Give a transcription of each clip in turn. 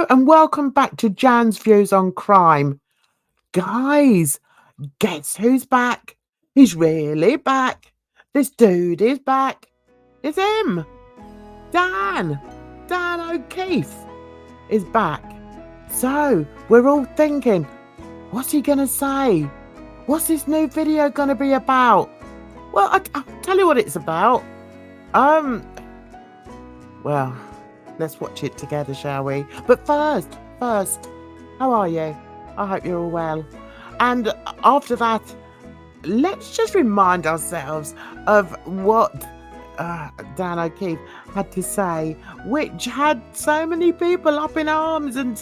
and welcome back to Jan's Views on Crime. Guys, guess who's back? He's really back. This dude is back. It's him. Dan O'Keefe is back. So, we're all thinking, what's he going to say? What's this new video going to be about? Well, I'll tell you what it's about. Well, let's watch it together, shall we? But first, how are you? I hope you're all well. And after that, let's just remind ourselves of what Dan O'Keefe had to say, which had so many people up in arms, and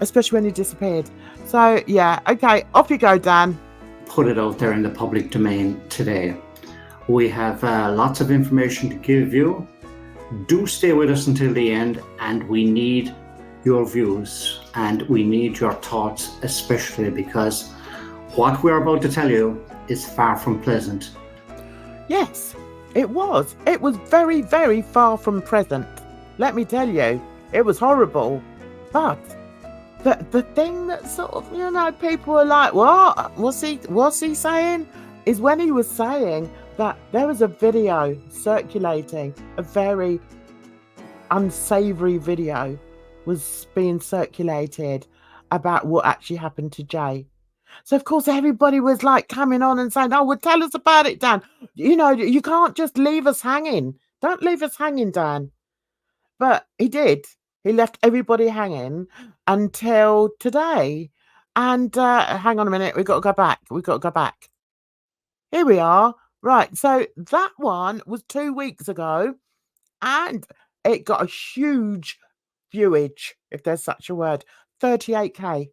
especially when he disappeared. So, yeah, okay, off you go, Dan. Put it out there in the public domain today. We have lots of information to give you. Do stay with us until the end, and we need your views and we need your thoughts, especially because what we're about to tell you is far from pleasant. Yes, it was. It was very, very far from pleasant. Let me tell you, it was horrible. But the thing that sort of, people were like, what? What's he saying? Is when he was saying that there was a video circulating, a very unsavory video was being circulated about what actually happened to Jay. So, of course, everybody was like coming on and saying, oh, well, tell us about it, Dan. You can't just leave us hanging. Don't leave us hanging, Dan. But he did. He left everybody hanging until today. And hang on a minute. We've got to go back. Here we are. Right. So that one was 2 weeks ago. And it got a huge viewage, if there's such a word. 38k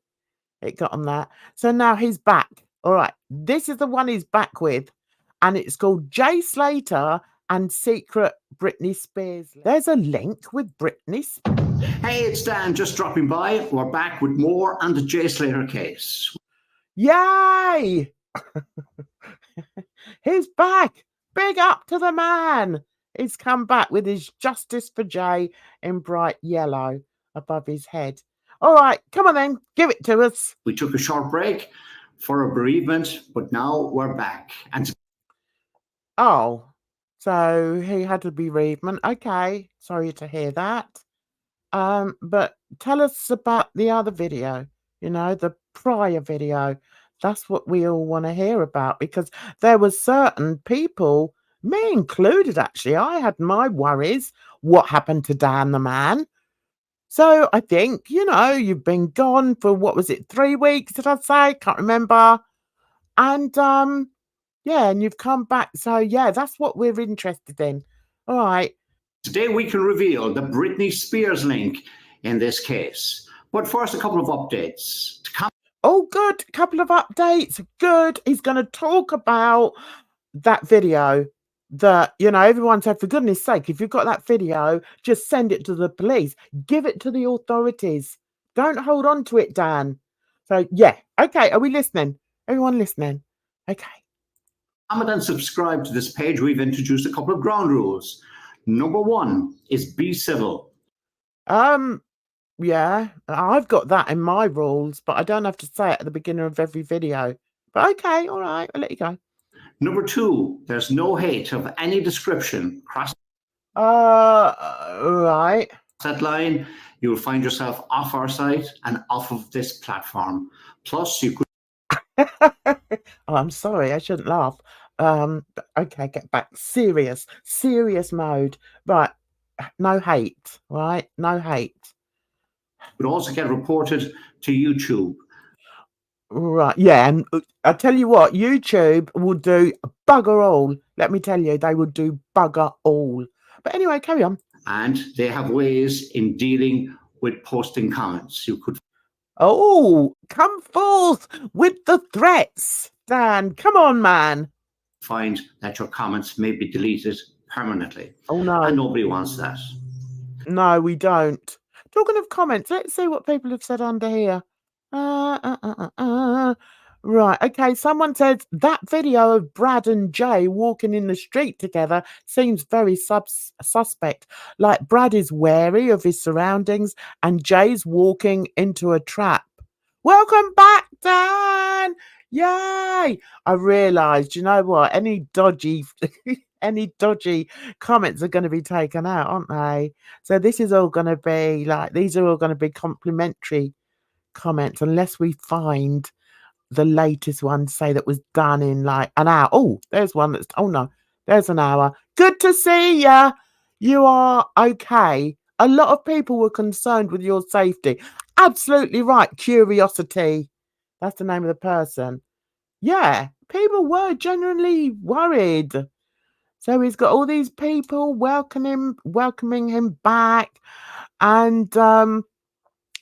it got on that. So now he's back. All right. This is the one he's back with. And it's called Jay Slater and Secret Britney Spears. There's a link with Britney Spears. Hey, it's Dan, just dropping by. We're back with more on the Jay Slater case. Yay! He's back. Big up to the man. He's come back with his Justice for Jay in bright yellow above his head. All right, come on then, give it to us. We took a short break for a bereavement, but now we're back. And oh, so he had a bereavement. Okay, sorry to hear that. But tell us about the other video, the prior video. That's what we all want to hear about, because there were certain people, me included, actually, I had my worries. What happened to Dan the man? So I think, you've been gone for, what was it, 3 weeks, did I say? Can't remember. And, yeah, and you've come back. So, yeah, that's what we're interested in. All right. Today we can reveal the Britney Spears link in this case. But first, a couple of updates. Oh, good. A couple of updates. Good. He's going to talk about that video that, everyone said, for goodness sake, if you've got that video, just send it to the police. Give it to the authorities. Don't hold on to it, Dan. So, yeah. Okay. Are we listening? Everyone listening? Okay. Comment and subscribe to this page. We've introduced a couple of ground rules. Number 1 is be civil. Yeah, I've got that in my rules, but I don't have to say it at the beginning of every video. But okay, all right, I'll let you go. Number 2, there's no hate of any description. Cross right. that line, you'll find yourself off our site and off of this platform. Plus, you could. Oh, I'm sorry, I shouldn't laugh. Okay, get back. Serious mode. Right, no hate, right? No hate. Would also get reported to YouTube. Right, yeah, and I tell you what, YouTube will do bugger all. Let me tell you, they will do bugger all. But anyway, carry on. And they have ways in dealing with posting comments. You could. Oh, come forth with the threats, Dan. Come on, man. Find that your comments may be deleted permanently. Oh, no. And nobody wants that. No, we don't. Talking of comments, let's see what people have said under here. Right. Okay. Someone says that video of Brad and Jay walking in the street together seems very suspect. Like Brad is wary of his surroundings and Jay's walking into a trap. Welcome back, Dan. Yay. I realised, you know what? Any dodgy any dodgy comments are going to be taken out, aren't they? So this is all going to be like, these are all going to be complimentary comments unless we find the latest one, say that was done in like an hour. Oh, there's one that's, oh no, there's an hour. Good to see ya. You are okay. A lot of people were concerned with your safety. Absolutely right. Curiosity. That's the name of the person. Yeah, people were genuinely worried. So he's got all these people welcoming him back. And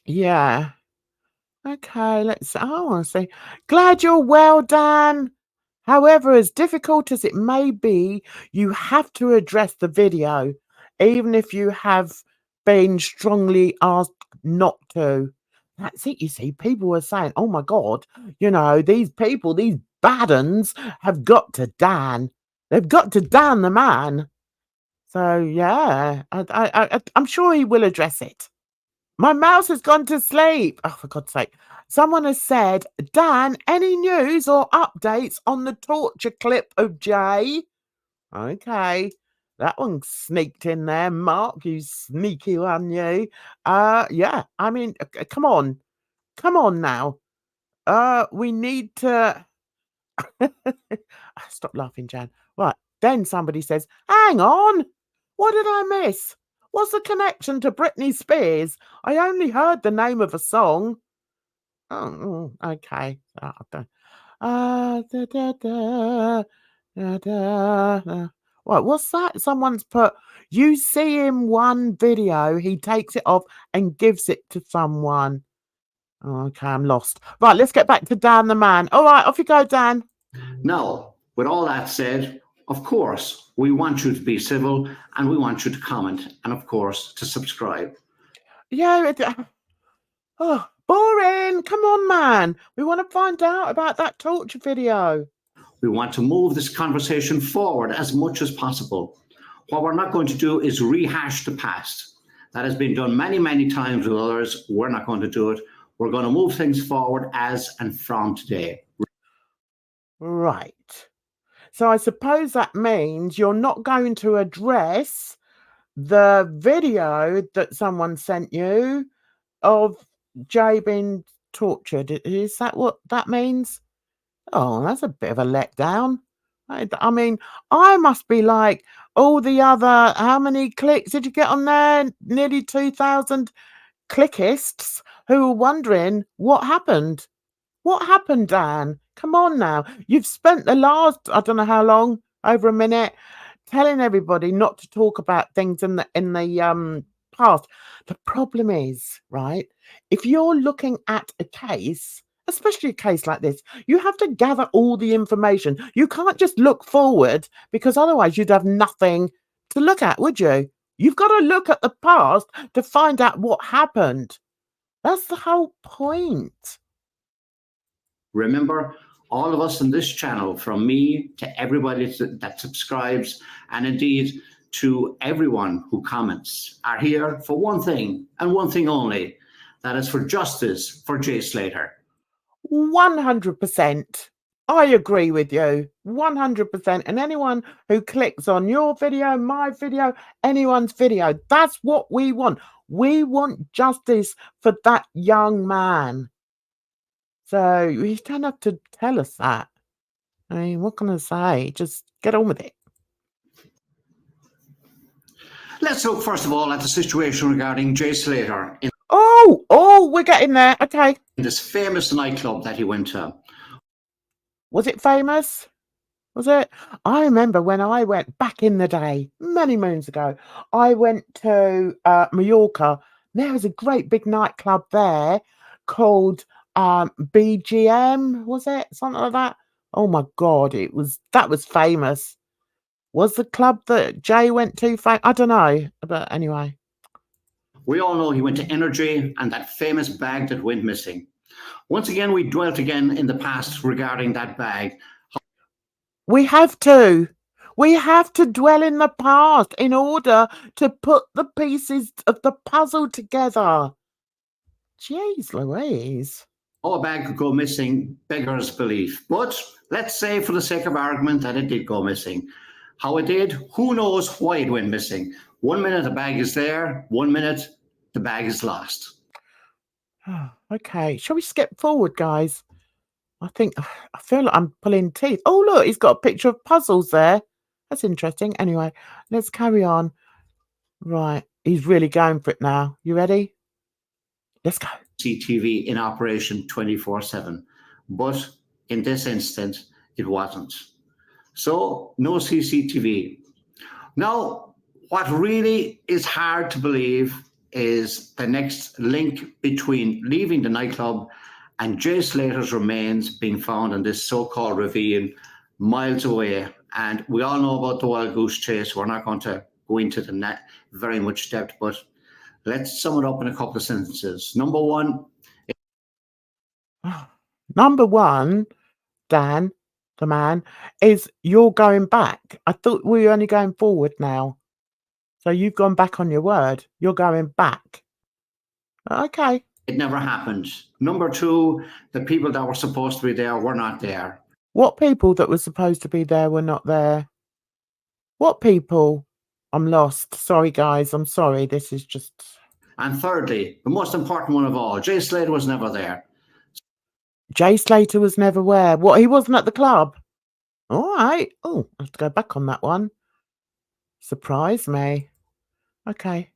yeah. Okay, let's. I want to say, glad you're well, Dan. However, as difficult as it may be, you have to address the video, even if you have been strongly asked not to. That's it, you see. People were saying, oh my God, you know, these people, these bad uns have got to Dan. They've got to Dan the man. So, yeah, I'm sure he will address it. My mouse has gone to sleep. Oh, for God's sake. Someone has said, Dan, any news or updates on the torture clip of Jay? Okay. That one sneaked in there. Mark, you sneaky one, you. Yeah. I mean, come on. Come on now. We need to stop laughing, Jan. Right. Then somebody says, hang on. What did I miss? What's the connection to Britney Spears? I only heard the name of a song. Oh, okay. Da, da, da, da, da. What? What's that? Someone's put, you see him one video, he takes it off and gives it to someone. Okay, I'm lost. Right, let's get back to Dan the man. All right, off you go, Dan. Now, with all that said, of course, we want you to be civil and we want you to comment and, of course, to subscribe. Yeah. Oh, boring. Come on, man. We want to find out about that torture video. We want to move this conversation forward as much as possible. What we're not going to do is rehash the past. That has been done many, many times with others. We're not going to do it. We're going to move things forward as and from today. Right. So I suppose that means you're not going to address the video that someone sent you of Jay being tortured. Is that what that means? Oh, that's a bit of a letdown. I mean, I must be like all the other, how many clicks did you get on there? Nearly 2,000 clickists who were wondering what happened. What happened, Dan? Come on now. You've spent the last, I don't know how long, over a minute, telling everybody not to talk about things in the past. The problem is, right, if you're looking at a case, especially a case like this, you have to gather all the information. You can't just look forward because otherwise you'd have nothing to look at, would you? You've got to look at the past to find out what happened. That's the whole point. Remember, all of us on this channel, from me to everybody that subscribes, and indeed to everyone who comments, are here for one thing and one thing only. That is for justice for Jay Slater. 100%. I agree with you. 100%. And anyone who clicks on your video, my video, anyone's video, that's what we want. We want justice for that young man. So you don't have to tell us that. I mean, what can I say? Just get on with it. Let's look first of all at the situation regarding Jay Slater in we're getting there. Okay. this famous nightclub that he went to. Was it famous? Was it? I remember when I went back in the day, many moons ago, I went to Mallorca. There was a great big nightclub there called BGM, was it? Something like that. Oh my God, that was famous. Was the club that Jay went to famous? I don't know, but anyway. We all know he went to Energy and that famous bag that went missing. Once again, we dwelt again in the past regarding that bag. We have to. We have to dwell in the past in order to put the pieces of the puzzle together. Jeez Louise. A bag could go missing, beggars belief. But let's say for the sake of argument that it did go missing. How it did, who knows why it went missing. 1 minute the bag is there, 1 minute the bag is lost. Okay, shall we skip forward, guys? I feel like I'm pulling teeth. Oh, look, he's got a picture of puzzles there. That's interesting. Anyway, let's carry on. Right, he's really going for it now. You ready? Let's go. CCTV in operation 24/7. But in this instance, it wasn't. So, no CCTV. Now, what really is hard to believe is the next link between leaving the nightclub and Jay Slater's remains being found in this so-called ravine miles away. And we all know about the wild goose chase. We're not going to go into the net very much depth, but let's sum it up in a couple of sentences. Number one, Dan, the man, is you're going back. I thought we were only going forward now. So you've gone back on your word. You're going back. Okay. It never happened. Number two, the people that were supposed to be there were not there. What people that were supposed to be there were not there? What people? I'm lost. Sorry, guys. I'm sorry. This is just... And thirdly, the most important one of all, Jay Slater was never there. Jay Slater was never where? What, he wasn't at the club? All right. Oh, I have to go back on that one. Surprise me. Okay.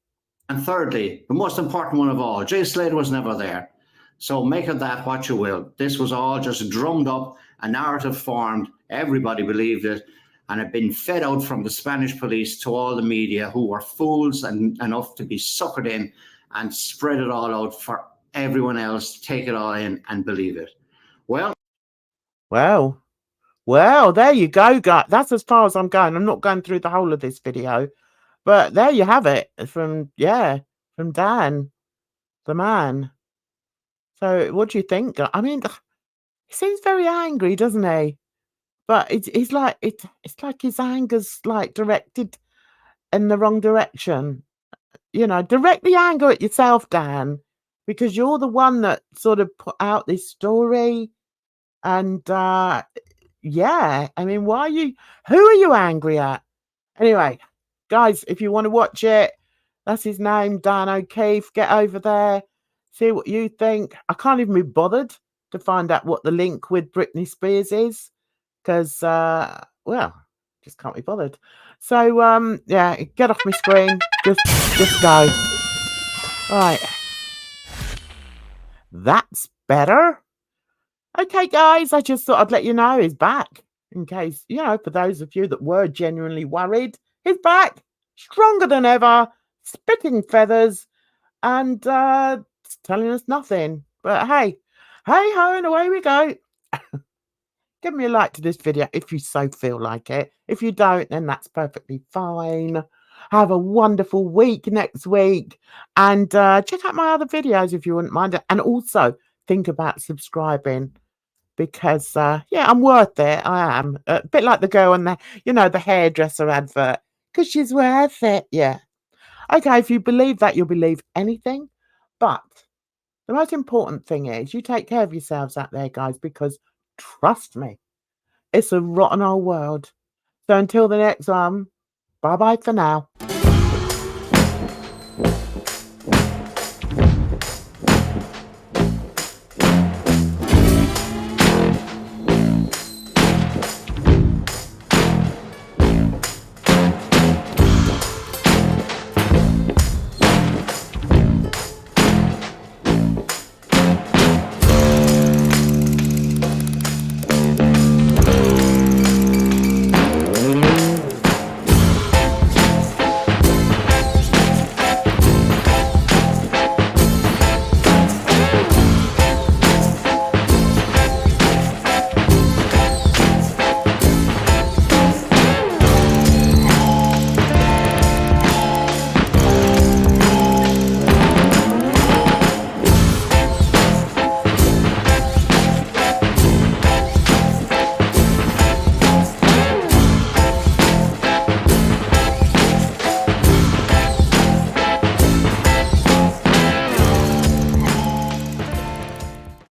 And thirdly, the most important one of all, Jay Slater was never there. So make of that what you will. This was all just drummed up, a narrative formed, everybody believed it, and had been fed out from the Spanish police to all the media who were fools and enough to be suckered in and spread it all out for everyone else to take it all in and believe it. Well, there you go, guys. That's as far as I'm going. I'm not going through the whole of this video. But there you have it from Dan, the man. So what do you think? I mean, he seems very angry, doesn't he? But it's like his anger's like directed in the wrong direction. You know, direct the anger at yourself, Dan, because you're the one that sort of put out this story. And yeah, I mean, who are you angry at? Anyway, guys, if you want to watch it, that's his name, Dan O'Keefe. Get over there, see what you think. I can't even be bothered to find out what the link with Britney Spears is, because well, just can't be bothered. So yeah, get off my screen. Just go. Right, that's better. Okay, guys, I just thought I'd let you know he's back. In case, you know, for those of you that were genuinely worried, he's back, stronger than ever, spitting feathers, and telling us nothing. But hey ho, and away we go. Give me a like to this video if you so feel like it. If you don't, then that's perfectly fine. Have a wonderful week next week, and check out my other videos if you wouldn't mind. And also think about subscribing, because yeah, I'm worth it. I am a bit like the girl on the, you know, the hairdresser advert, because she's worth it. Yeah. Okay, if you believe that, you'll believe anything. But the most important thing is you take care of yourselves out there, guys, because trust me, it's a rotten old world. So until the next one, bye bye for now.